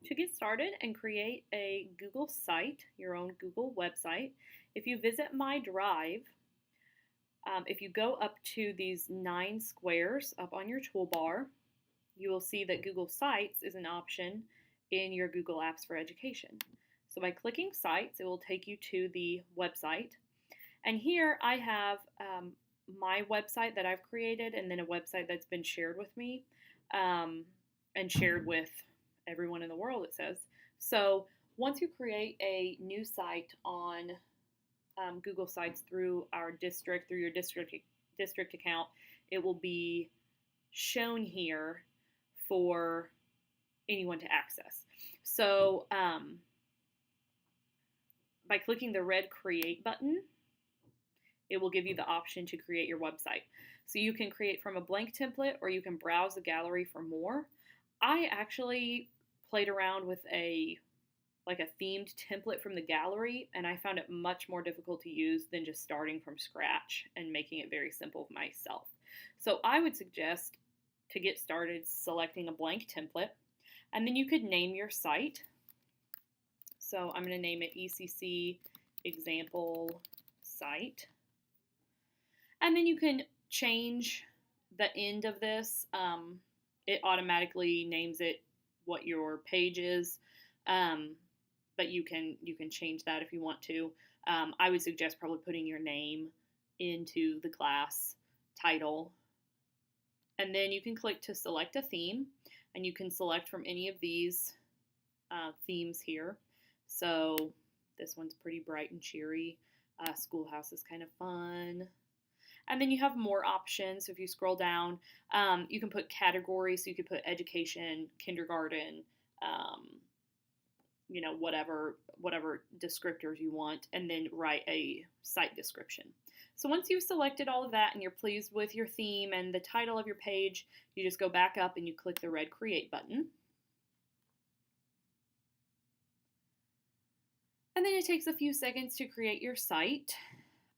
To get started and create a Google site, your own Google website, if you visit My Drive, if you go up to these 9 squares up on your toolbar, you will see that Google Sites is an option in your Google Apps for Education. So by clicking Sites, it will take you to the website. And here I have my website that I've created and then a website that's been shared with me and shared with everyone in the world, it says. So once you create a new site on Google Sites through our district, through your district account, it will be shown here for anyone to access. So by clicking the red Create button, it will give you the option to create your website. So you can create from a blank template or you can browse the gallery for more. I actually played around with a themed template from the gallery, and I found it much more difficult to use than just starting from scratch and making it very simple myself. So I would suggest, to get started, selecting a blank template, and then you could name your site. So I'm going to name it ECC Example Site. And then you can change the end of this. It automatically names it what your page is, but you can change that if you want to. I would suggest probably putting your name into the class title. And then you can click to select a theme, and you can select from any of these themes here. So this one's pretty bright and cheery. Schoolhouse is kind of fun. And then you have more options. So if you scroll down, you can put categories. So you could put education, kindergarten, whatever descriptors you want, and then write a site description. So once you've selected all of that and you're pleased with your theme and the title of your page, you just go back up and you click the red Create button. And then it takes a few seconds to create your site.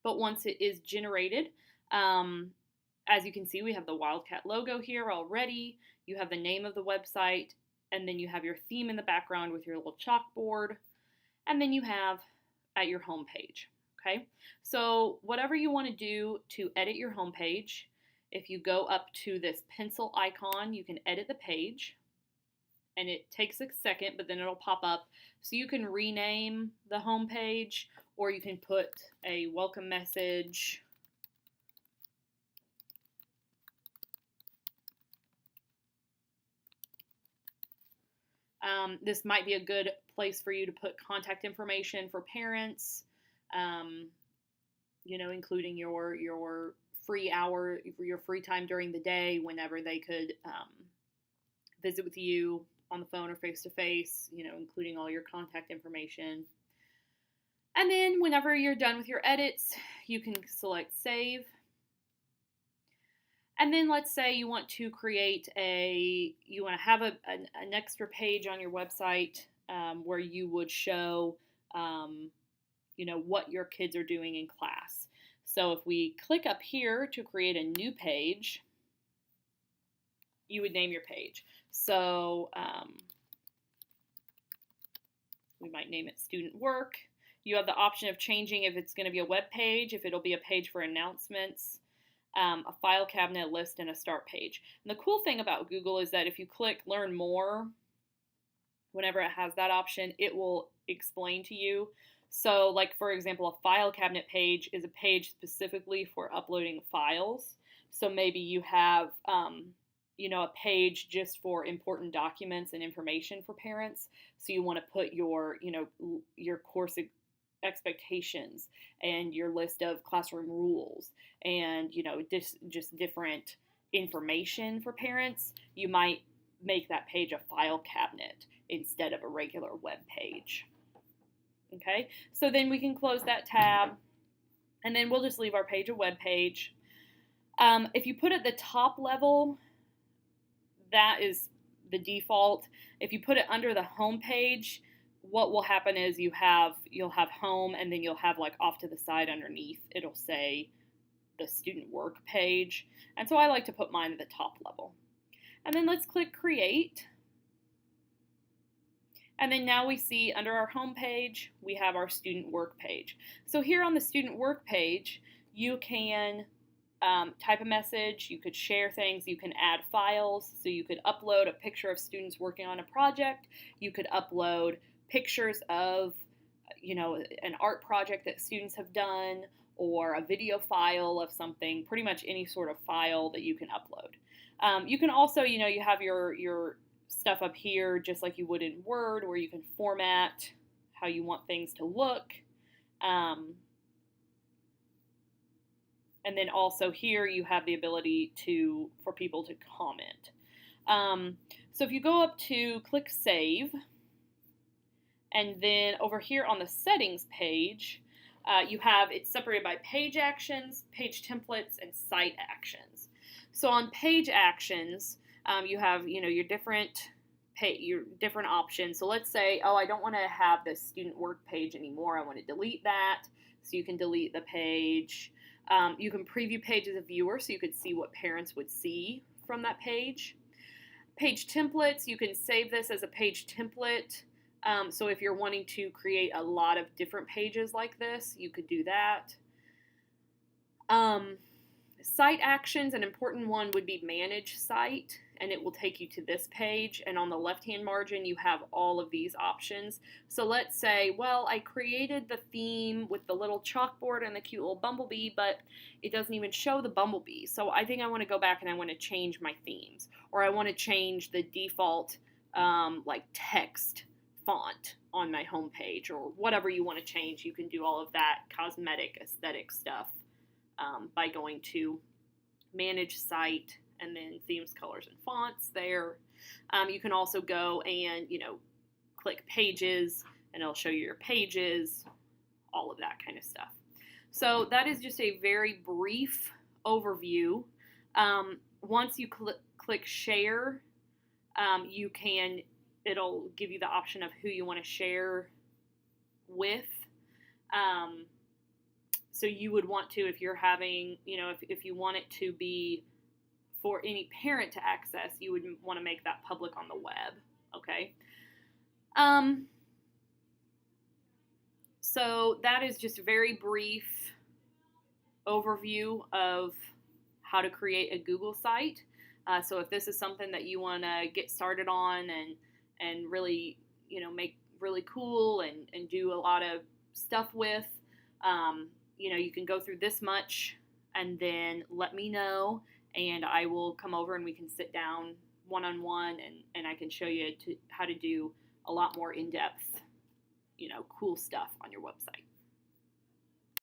But once it is generated, as you can see, we have the Wildcat logo here already. You have the name of the website, and then you have your theme in the background with your little chalkboard, and then you have at your home page. Okay, so whatever you want to do to edit your home page, if you go up to this pencil icon, you can edit the page, and it takes a second, but then it'll pop up. So you can rename the home page, or you can put a welcome message. This might be a good place for you to put contact information for parents, including your free hour, your free time during the day, whenever they could visit with you on the phone or face-to-face, including all your contact information. And then whenever you're done with your edits, you can select Save. And then let's say you want to have an extra page on your website where you would show, what your kids are doing in class. So if we click up here to create a new page, you would name your page. So we might name it Student Work. You have the option of changing if it's going to be a web page, if it'll be a page for announcements, a file cabinet, list, and a start page. And the cool thing about Google is that if you click Learn More, whenever it has that option, it will explain to you. So like, for example, a file cabinet page is a page specifically for uploading files. So maybe you have a page just for important documents and information for parents. So you want to put your course expectations and your list of classroom rules and just different information for parents. You might make that page a file cabinet instead of a regular web page. Okay, so then we can close that tab, and then we'll just leave our page a web page. If you put at the top level, that is the default. If you put it under the home page, what will happen is you'll have home, and then you'll have like off to the side underneath, it'll say the student work page. And so I like to put mine at the top level. And then let's click create. And then now we see under our home page, we have our student work page. So here on the student work page, you can type a message, you could share things, you can add files. So you could upload a picture of students working on a project. You could upload pictures of, an art project that students have done, or a video file of something, pretty much any sort of file that you can upload. You can also, you have your stuff up here just like you would in Word, where you can format how you want things to look. And then also here you have the ability for people to comment. So if you go up to click Save, and then over here on the settings page, it's separated by page actions, page templates, and site actions. So on page actions, you have your different options. So let's say, I don't want to have this student work page anymore. I want to delete that. So you can delete the page. You can preview page as a viewer, so you could see what parents would see from that page. Page templates, you can save this as a page template. So if you're wanting to create a lot of different pages like this, you could do that. Site actions, an important one would be manage site, and it will take you to this page. And on the left-hand margin, you have all of these options. So let's say, I created the theme with the little chalkboard and the cute little bumblebee, but it doesn't even show the bumblebee. So I think I want to go back and I want to change my themes, or I want to change the default text font on my homepage, or whatever you want to change. You can do all of that cosmetic aesthetic stuff by going to manage site and then themes, colors, and fonts there. You can also go and click pages, and it'll show you your pages, all of that kind of stuff. So that is just a very brief overview. Once you click share, it'll give you the option of who you want to share with. So you would want to, if you're having, if you want it to be for any parent to access, you would want to make that public on the web, okay? So that is just a very brief overview of how to create a Google site. So if this is something that you want to get started on and really, make really cool and do a lot of stuff with, you can go through this much and then let me know, and I will come over and we can sit down one-on-one and I can show you how to do a lot more in-depth, cool stuff on your website.